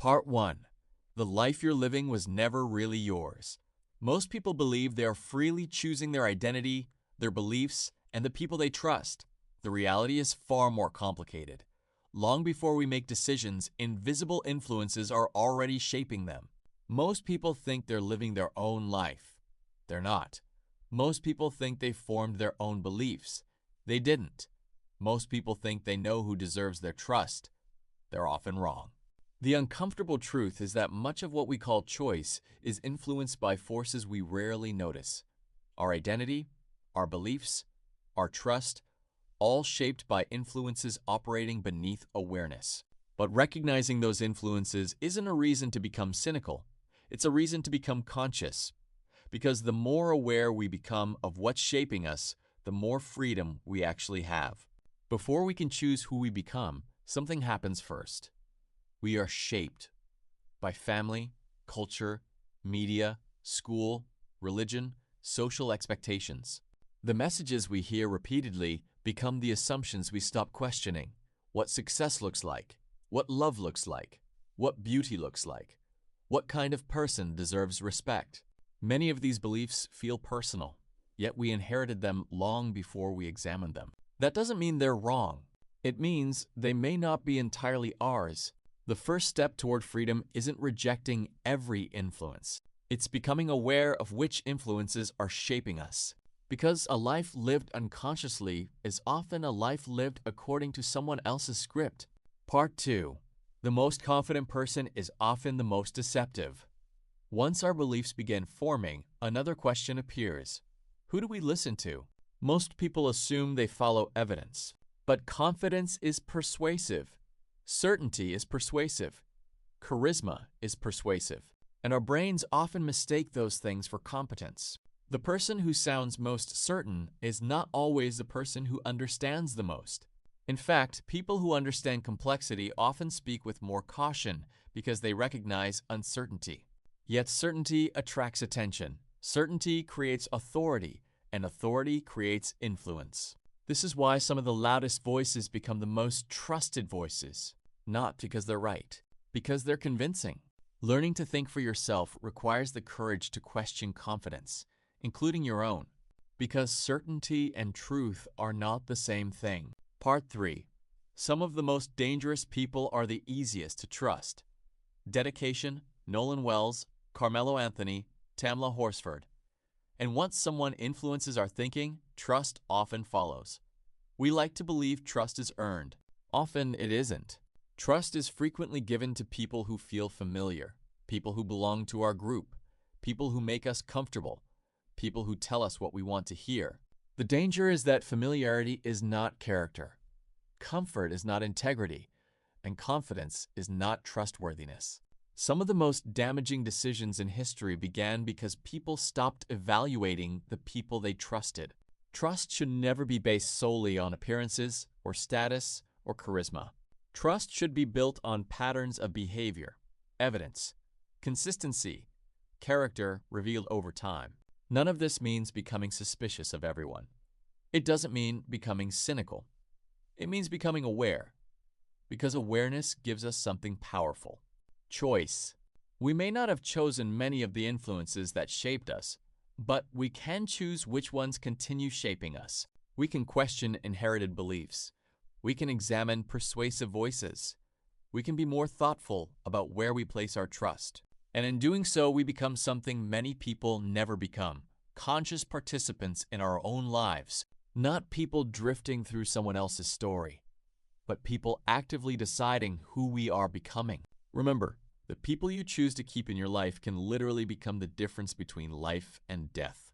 Part 1. The life you're living was never really yours. Most people believe they are freely choosing their identity, their beliefs, and the people they trust. The reality is far more complicated. Long before we make decisions, invisible influences are already shaping them. Most people think they're living their own life. They're not. Most people think they formed their own beliefs. They didn't. Most people think they know who deserves their trust. They're often wrong. The uncomfortable truth is that much of what we call choice is influenced by forces we rarely notice. Our identity, our beliefs, our trust, all shaped by influences operating beneath awareness. But recognizing those influences isn't a reason to become cynical. It's a reason to become conscious. Because the more aware we become of what's shaping us, the more freedom we actually have. Before we can choose who we become, something happens first. We are shaped by family, culture, media, school, religion, social expectations. The messages we hear repeatedly become the assumptions we stop questioning. What success looks like, what love looks like, what beauty looks like, what kind of person deserves respect. Many of these beliefs feel personal, yet we inherited them long before we examined them. That doesn't mean they're wrong. It means they may not be entirely ours. The first step toward freedom isn't rejecting every influence. It's becoming aware of which influences are shaping us. Because a life lived unconsciously is often a life lived according to someone else's script. Part 2. The most confident person is often the most deceptive. Once our beliefs begin forming, another question appears. Who do we listen to? Most people assume they follow evidence. But confidence is persuasive. Certainty is persuasive. Charisma is persuasive. And our brains often mistake those things for competence. The person who sounds most certain is not always the person who understands the most. In fact, people who understand complexity often speak with more caution because they recognize uncertainty. Yet certainty attracts attention. Certainty creates authority, and authority creates influence. This is why some of the loudest voices become the most trusted voices. Not because they're right, because they're convincing. Learning to think for yourself requires the courage to question confidence, including your own, because certainty and truth are not the same thing. Part 3. Some of the most dangerous people are the easiest to trust. Dedication, Nolan Wells, Carmelo Anthony, Tamla Horsford. And once someone influences our thinking, trust often follows. We like to believe trust is earned. Often it isn't. Trust is frequently given to people who feel familiar, people who belong to our group, people who make us comfortable, people who tell us what we want to hear. The danger is that familiarity is not character, comfort is not integrity, and confidence is not trustworthiness. Some of the most damaging decisions in history began because people stopped evaluating the people they trusted. Trust should never be based solely on appearances or status or charisma. Trust should be built on patterns of behavior, evidence, consistency, character revealed over time. None of this means becoming suspicious of everyone. It doesn't mean becoming cynical. It means becoming aware, because awareness gives us something powerful. Choice. We may not have chosen many of the influences that shaped us, but we can choose which ones continue shaping us. We can question inherited beliefs. We can examine persuasive voices. We can be more thoughtful about where we place our trust. And in doing so, we become something many people never become, conscious participants in our own lives, not people drifting through someone else's story, but people actively deciding who we are becoming. Remember, the people you choose to keep in your life can literally become the difference between life and death.